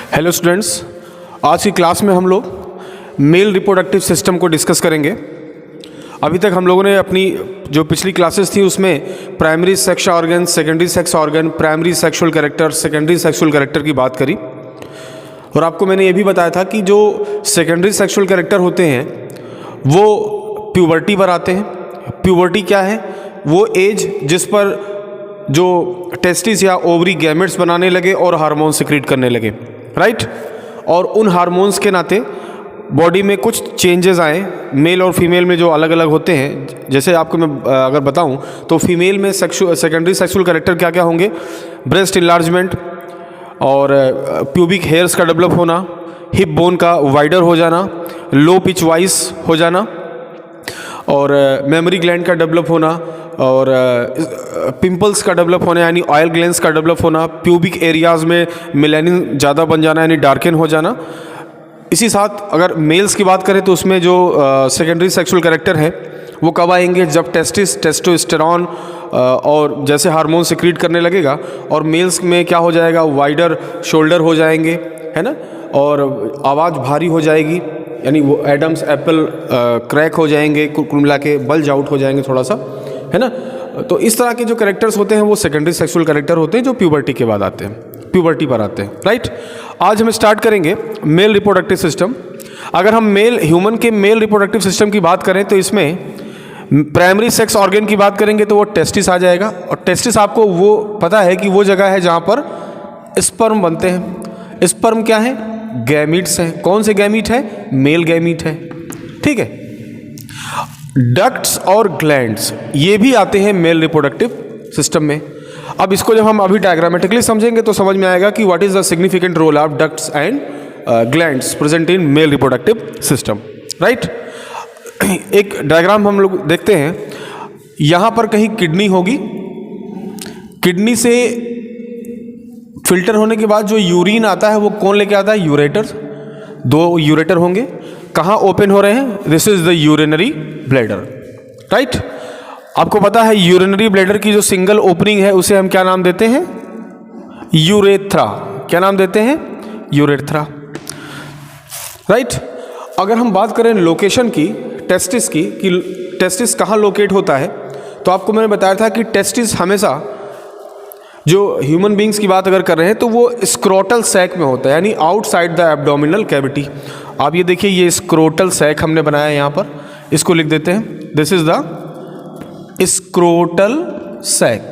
Hello students, आज की class में हम लोग मेल रिप्रोडक्टिव सिस्टम को डिस्कस करेंगे। अभी तक हम लोगों ने अपनी जो पिछली क्लासेस थी उसमें primary sex organ, secondary sex organ, primary sexual character, secondary sexual character की बात करी। और आपको मैंने ये भी बताया था कि जो सेकेंडरी सेक्सुअल कैरेक्टर होते हैं वो प्यूबर्टी पर आते हैं। प्यूबर्टी क्या है? वो एज जिस पर जो टेस्टिस या ओवरी गैमेट्स बनाने लगे और हार्मोन सिक्रीट करने लगे, राइट। और उन हार्मोन्स के नाते बॉडी में कुछ चेंजेस आए, मेल और फीमेल में जो अलग अलग होते हैं। जैसे आपको मैं अगर बताऊं तो फीमेल में सेकेंडरी सेक्सुअल कैरेक्टर क्या क्या होंगे? ब्रेस्ट इन्लार्जमेंट और प्यूबिक हेयर्स का डेवलप होना, हिप बोन का वाइडर हो जाना, लो पिच वॉइस हो जाना, और मेमोरी ग्लैंड का डेवलप होना, और पिंपल्स का डेवलप होना यानी ऑयल ग्लैंड्स का डेवलप होना, प्यूबिक एरियाज़ में मेलानिन ज़्यादा बन जाना यानी डार्कन हो जाना। इसी साथ अगर मेल्स की बात करें तो उसमें जो सेकेंडरी सेक्सुअल कैरेक्टर है वो कब आएंगे? जब टेस्टोस्टेरोन और जैसे हार्मोन सिक्रीट करने लगेगा। और मेल्स में क्या हो जाएगा? वाइडर शोल्डर हो जाएंगे, है ना, और आवाज़ भारी हो जाएगी यानी वो एडम्स एप्पल क्रैक हो जाएंगे, कुल मिला के बल्ज आउट हो जाएंगे थोड़ा सा, है ना। तो इस तरह के जो कैरेक्टर्स होते हैं वो सेकेंडरी सेक्सुअल कैरेक्टर होते हैं जो प्यूबर्टी के बाद आते हैं, प्यूबर्टी पर आते हैं, राइट। आज हम स्टार्ट करेंगे मेल रिप्रोडक्टिव सिस्टम। अगर हम ह्यूमन के मेल रिप्रोडक्टिव सिस्टम की बात करें तो इसमें प्राइमरी सेक्स ऑर्गन की बात करेंगे तो वो टेस्टिस आ जाएगा। और टेस्टिस आपको वो पता है कि वो जगह है जहाँ पर स्पर्म बनते हैं। स्पर्म क्या है? गैमीट्स हैं। कौन से गैमीट है? मेल गैमीट है, ठीक है। डक्ट्स और ग्लैंड्स ये भी आते हैं मेल रिप्रोडक्टिव सिस्टम में। अब इसको जब हम अभी डायग्रामेटिकली समझेंगे तो समझ में आएगा कि what is the significant role of ducts and glands present in male reproductive system, right. एक डायग्राम हम लोग देखते हैं। यहां पर कहीं किडनी होगी, किडनी से फिल्टर होने के बाद जो यूरिन आता है वो कौन लेके आता है? यूरेटर। दो यूरेटर होंगे। कहाँ ओपन हो रहे हैं? This is the urinary bladder, right. आपको पता है यूरिनरी ब्लैडर की जो सिंगल ओपनिंग है उसे हम क्या नाम देते हैं? यूरेथ्रा। क्या नाम देते हैं? Urethra, right. अगर हम बात करें लोकेशन की, टेस्टिस की, कि टेस्टिस कहाँ लोकेट होता है, तो आपको मैंने बताया था कि टेस्टिस हमेशा जो ह्यूमन बींग्स की बात अगर कर रहे हैं तो वो स्क्रोटल सैक में होता है यानी आउटसाइड द एब्डोमिनल कैविटी। आप ये देखिए, ये स्क्रोटल सैक हमने बनाया है यहाँ पर, इसको लिख देते हैं। This is the scrotal sac.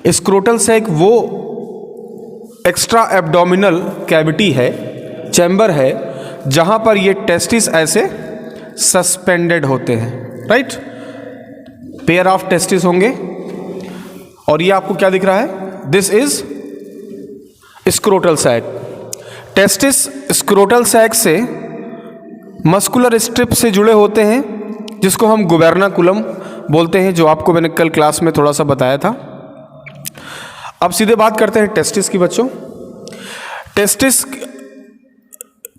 Scrotal sac वो एक्स्ट्रा एब्डोमिनल कैविटी है, चैम्बर है, जहाँ पर ये टेस्टिस ऐसे सस्पेंडेड होते हैं, राइट। पेयर ऑफ टेस्टिस होंगे। और ये आपको क्या दिख रहा है? This is scrotal sac. Testis scrotal sac से मस्कुलर स्ट्रिप से जुड़े होते हैं जिसको हम गुबेर्नाकुलम बोलते हैं, जो आपको मैंने कल क्लास में थोड़ा सा बताया था। अब सीधे बात करते हैं टेस्टिस की बच्चों। टेस्टिस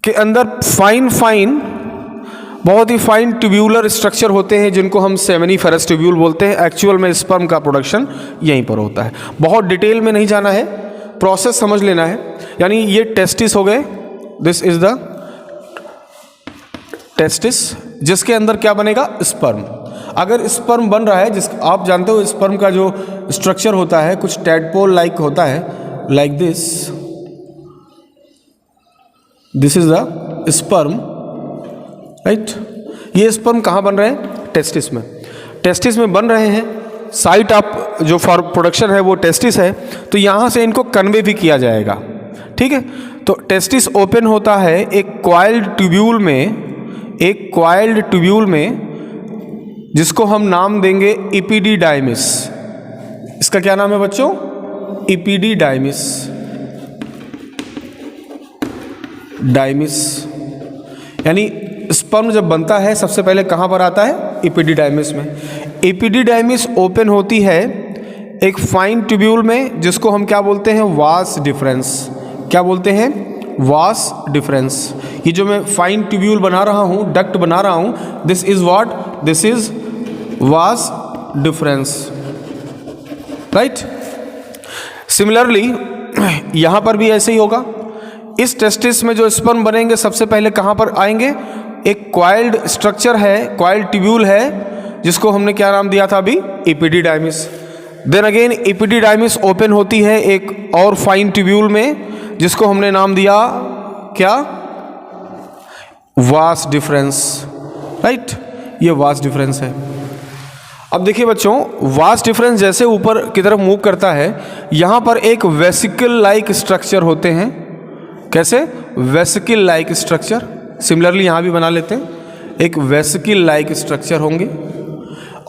के अंदर फाइन बहुत ही फाइन ट्यूब्यूलर स्ट्रक्चर होते हैं जिनको हम सेमिनिफेरस ट्यूब्यूल बोलते हैं। एक्चुअल में स्पर्म का प्रोडक्शन यहीं पर होता है। बहुत डिटेल में नहीं जाना है, प्रोसेस समझ लेना है। यानी ये टेस्टिस हो गए, दिस इज द टेस्टिस, जिसके अंदर क्या बनेगा? स्पर्म। अगर स्पर्म बन रहा है, जिस आप जानते हो स्पर्म का जो स्ट्रक्चर होता है कुछ टैडपोल लाइक होता है, like this is the sperm, right. ये स्पर्म कहाँ बन रहे हैं? टेस्टिस में। टेस्टिस में बन रहे हैं, साइट ऑफ जो फॉर प्रोडक्शन है वो टेस्टिस है, तो यहाँ से इनको कन्वे भी किया जाएगा, ठीक है। तो टेस्टिस ओपन होता है एक कॉइल्ड ट्यूब्यूल में, जिसको हम नाम देंगे इपिडिडाइमिस। इसका क्या नाम है बच्चों? इपिडिडाइमिस। यानी स्पर्म जब बनता है सबसे पहले कहाँ पर आता है? इपिडिडाइमिस में। इपिडिडाइमिस ओपन होती है एक फाइन ट्यूब्यूल में जिसको हम क्या बोलते हैं? Vas deferens. क्या बोलते हैं? Vas deferens. ये जो मैं फाइन ट्यूब्यूल बना रहा हूँ, डक्ट बना रहा हूँ, this is what? This is vas deferens, right. Similarly यहाँ पर भी ऐसे ही होगा। इस टेस्टिस में जो स्पर्म बनेंगे सबसे पहले कहाँ पर आएंगे, एक कॉइल्ड स्ट्रक्चर है, कॉइल्ड ट्यूब्यूल है, जिसको हमने क्या नाम दिया था अभी, epididymis. Then again epididymis open होती है एक और फाइन ट्यूब्यूल में, जिसको हमने नाम दिया क्या, वास डिफरेंस, राइट, ये वास डिफरेंस है। अब देखिए बच्चों, वास डिफरेंस जैसे ऊपर की तरफ मूव करता है, यहाँ पर एक वेसिकल लाइक स्ट्रक्चर होते हैं। कैसे, वेसिकल लाइक स्ट्रक्चर, सिमिलरली यहाँ भी बना लेते हैं, एक वेसिकल लाइक स्ट्रक्चर होंगे,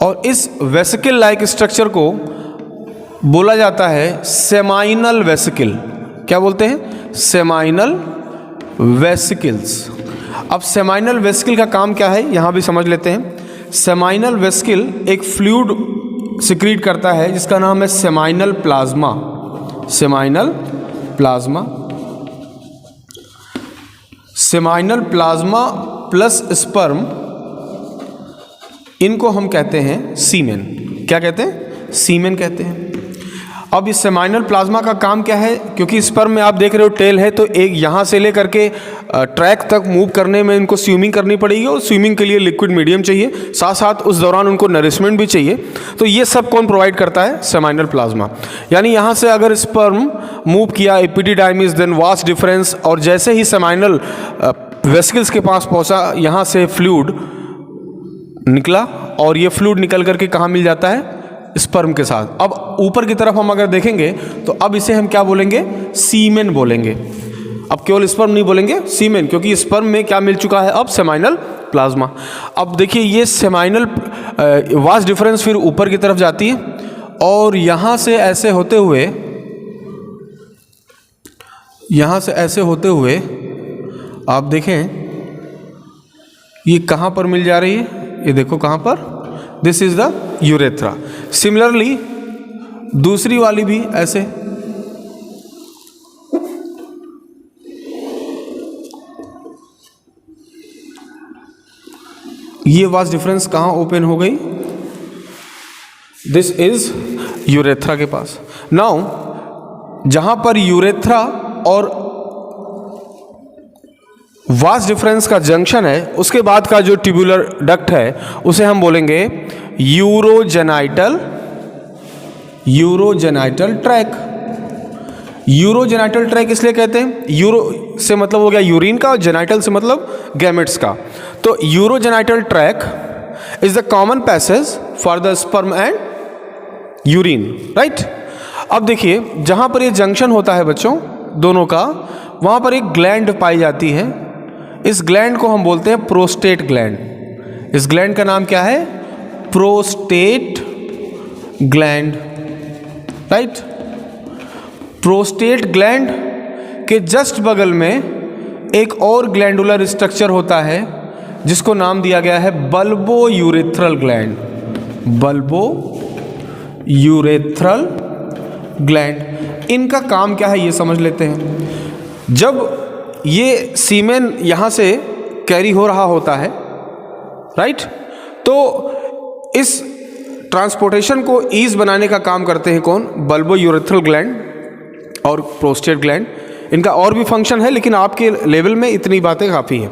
और इस वेसिकल लाइक स्ट्रक्चर को बोला जाता है सेमाइनल वेसिकल। क्या बोलते हैं, सेमाइनल वेसिकल्स। अब सेमाइनल वेसिकल का काम क्या है, यहाँ भी समझ लेते हैं। सेमाइनल वेसिकल एक फ्लूइड सिक्रीट करता है जिसका नाम है seminal plasma. Seminal plasma, seminal plasma plus sperm, इनको हम कहते हैं सीमेन। क्या कहते हैं, सीमेन कहते हैं। अब इस सेमाइनल प्लाज्मा का काम क्या है, क्योंकि स्पर्म में आप देख रहे हो टेल है, तो एक यहाँ से लेकर के ट्रैक तक मूव करने में इनको स्विमिंग करनी पड़ेगी, और स्विमिंग के लिए लिक्विड मीडियम चाहिए, साथ साथ उस दौरान उनको नरिशमेंट भी चाहिए। तो ये सब कौन प्रोवाइड करता है, सेमाइनल प्लाज्मा। यानी यहाँ से अगर स्पर्म मूव किया, एपिडिडाइमिस, देन वास डिफरेंस, और जैसे ही सेमाइनल वेसिकल्स के पास पहुँचा, यहाँ से फ्लूइड निकला, और ये फ्लूइड निकल करके कहाँ मिल जाता है, स्पर्म के साथ। अब ऊपर की तरफ हम अगर देखेंगे तो अब इसे हम क्या बोलेंगे, सीमेन बोलेंगे। अब केवल स्पर्म नहीं बोलेंगे, सीमेन, क्योंकि स्पर्म में क्या मिल चुका है अब, सेमाइनल प्लाज्मा। अब देखिए ये सेमाइनल वास डिफरेंस फिर ऊपर की तरफ जाती है, और यहाँ से ऐसे होते हुए, यहाँ से ऐसे होते हुए आप देखें ये कहाँ पर मिल जा रही है, ये देखो कहाँ पर, this is the urethra. Similarly दूसरी वाली भी ऐसे, ये वास डिफरेंस कहाँ ओपन हो गई, दिस इज यूरेथ्रा के पास। नाउ जहां पर यूरेथ्रा और वास डिफरेंस का जंक्शन है, उसके बाद का जो ट्यूबुलर डक्ट है उसे हम बोलेंगे urogenital, urogenital track. Urogenital track इसलिए कहते हैं, यूरो से मतलब हो गया यूरिन का, और जेनाइटल से मतलब गैमेट्स का। तो urogenital track is the common passage for the sperm and urine, right. अब देखिए जहां पर ये जंक्शन होता है बच्चों दोनों का, वहां पर एक ग्लैंड पाई जाती है। इस ग्लैंड को हम बोलते हैं प्रोस्टेट ग्लैंड। इस ग्लैंड का नाम क्या है, prostate gland, right. Prostate gland के जस्ट बगल में एक और ग्लैंडुलर स्ट्रक्चर होता है जिसको नाम दिया गया है bulbo urethral gland. Bulbo urethral gland, इनका काम क्या है ये समझ लेते हैं। जब ये सीमेन यहाँ से कैरी हो रहा होता है, राइट, तो इस ट्रांसपोर्टेशन को ईज बनाने का काम करते हैं कौन, बल्बो यूरेथ्रल ग्लैंड और प्रोस्टेट ग्लैंड। इनका और भी फंक्शन है, लेकिन आपके लेवल में इतनी बातें काफ़ी हैं,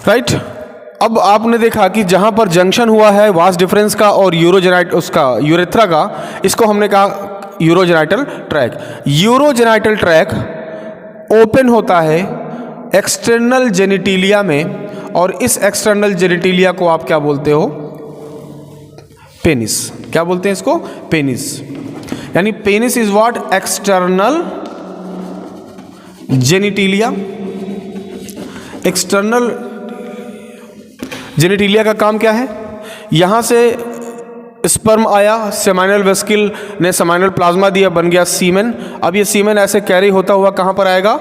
राइट। अब आपने देखा कि जहाँ पर जंक्शन हुआ है वास डिफरेंस का और उसका यूरेथ्रा का, इसको हमने कहा urogenital track. Urogenital tract open होता है एक्सटर्नल जेनिटिलिया में, और इस एक्सटर्नल जेनिटिलिया को आप क्या बोलते हो, पेनिस। क्या बोलते हैं इसको, पेनिस। यानी penis is what, external genitalia. External genitalia का काम क्या है, यहां से स्पर्म आया, सेमाइनल वेसिकल ने सेमाइनल प्लाज्मा दिया, बन गया सीमेन। अब ये सीमेन ऐसे कैरी होता हुआ कहाँ पर आएगा,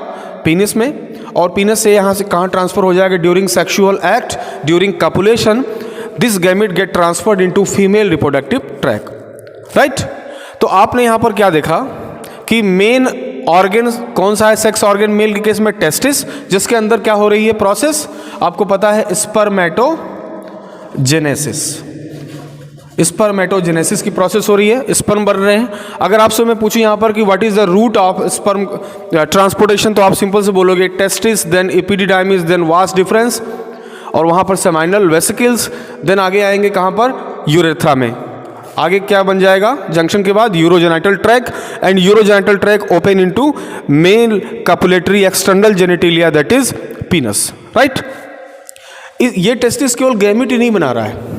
पीनिस में, और पीनिस से यहाँ से कहाँ ट्रांसफर हो जाएगा, during sexual act, during copulation, this gamete get transferred into female reproductive track, right. तो आपने यहाँ पर क्या देखा कि मेन ऑर्गन कौन सा है, सेक्स ऑर्गन मेल के केस में टेस्टिस, जिसके अंदर क्या हो रही है प्रोसेस, आपको पता है स्पर्मेटोजेनेसिस। स्पर्मेटोजेनेसिस की प्रोसेस हो रही है, स्पर्म बन रहे हैं। अगर आपसे मैं पूछूं यहाँ पर कि what is the route of sperm transportation, तो आप सिंपल से बोलोगे testis, then epididymis, then vas deferens, और वहाँ पर सेमाइनल वेसिकल्स, देन आगे आएंगे कहाँ पर, यूरेथ्रा में। आगे क्या बन जाएगा जंक्शन के बाद, urogenital tract, and urogenital tract open into male copulatory external genitalia that is penis, right. ये टेस्टिस केवल गैमिट ही नहीं बना रहा है,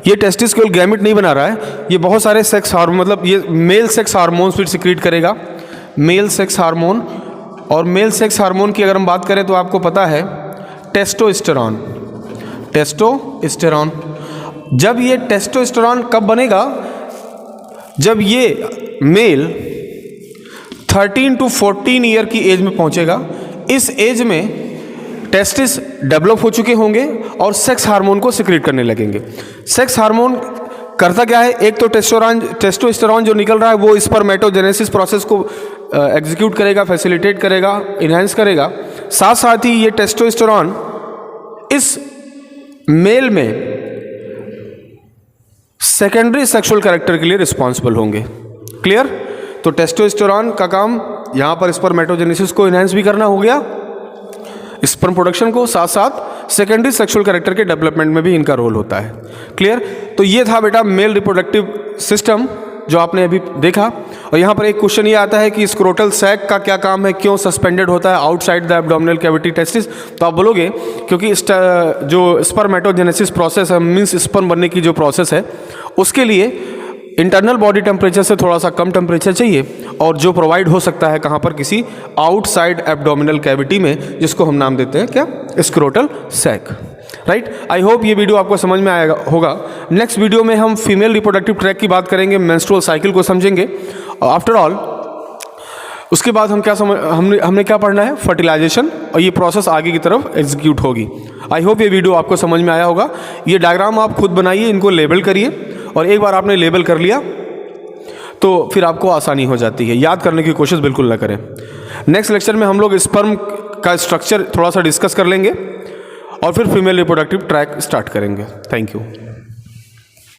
ये टेस्टिस केवल गैमिट नहीं बना रहा है, ये बहुत सारे सेक्स हार्मोन, मतलब ये मेल सेक्स हार्मोन्स भी सिक्रीट करेगा, मेल सेक्स हार्मोन। और मेल सेक्स हार्मोन की अगर हम बात करें तो आपको पता है टेस्टोस्टेरॉन, टेस्टोस्टेरॉन। जब ये टेस्टोस्टेरॉन कब बनेगा, जब ये मेल 13 to 14 ईयर की एज में पहुंचेगा। इस एज में टेस्टिस डेवलप हो चुके होंगे और सेक्स हार्मोन को सिक्रीट करने लगेंगे। सेक्स हार्मोन करता क्या है, एक तो टेस्टोस्टेरॉन जो निकल रहा है वो स्पर्मेटोजेनेसिस प्रोसेस को एग्जीक्यूट करेगा, फैसिलिटेट करेगा, इन्हांस करेगा। साथ साथ ही ये टेस्टोस्टेरॉन इस मेल में सेकेंडरी सेक्सुअल कैरेक्टर के लिए रिस्पॉन्सिबल होंगे। क्लियर। तो टेस्टोस्टेरॉन का काम यहाँ पर स्पर्मेटोजेनेसिस को इन्हांस भी करना हो गया, स्पर्म प्रोडक्शन को, साथ साथ सेकेंडरी सेक्सुअल कैरेक्टर के डेवलपमेंट में भी इनका रोल होता है। क्लियर। तो ये था बेटा मेल रिप्रोडक्टिव सिस्टम जो आपने अभी देखा। और यहाँ पर एक क्वेश्चन ये आता है कि स्क्रोटल सैक का क्या काम है, क्यों सस्पेंडेड होता है outside the abdominal cavity testis. तो आप बोलोगे क्योंकि जो स्पर्मेटोजेनेसिस प्रोसेस है, मीन्स स्पर्म बनने की जो प्रोसेस है, उसके लिए इंटरनल बॉडी टेम्परेचर से थोड़ा सा कम टेम्परेचर चाहिए, और जो प्रोवाइड हो सकता है कहाँ पर, किसी आउटसाइड एब्डोमिनल कैविटी में, जिसको हम नाम देते हैं क्या, scrotal sac, right. I hope ये वीडियो आपको समझ में आएगा होगा। नेक्स्ट वीडियो में हम फीमेल रिप्रोडक्टिव ट्रैक की बात करेंगे, मेंस्ट्रुअल साइकिल को समझेंगे। आफ्टर ऑल उसके बाद हम क्या हमने क्या पढ़ना है, फर्टिलाइजेशन, और ये प्रोसेस आगे की तरफ एग्जीक्यूट होगी। आई होप ये वीडियो आपको समझ में आया होगा। ये डायग्राम आप खुद बनाइए, इनको लेबल करिए, और एक बार आपने लेबल कर लिया तो फिर आपको आसानी हो जाती है, याद करने की कोशिश बिल्कुल ना करें। नेक्स्ट लेक्चर में हम लोग स्पर्म का स्ट्रक्चर थोड़ा सा डिस्कस कर लेंगे और फिर फीमेल रिप्रोडक्टिव ट्रैक स्टार्ट करेंगे। Thank you.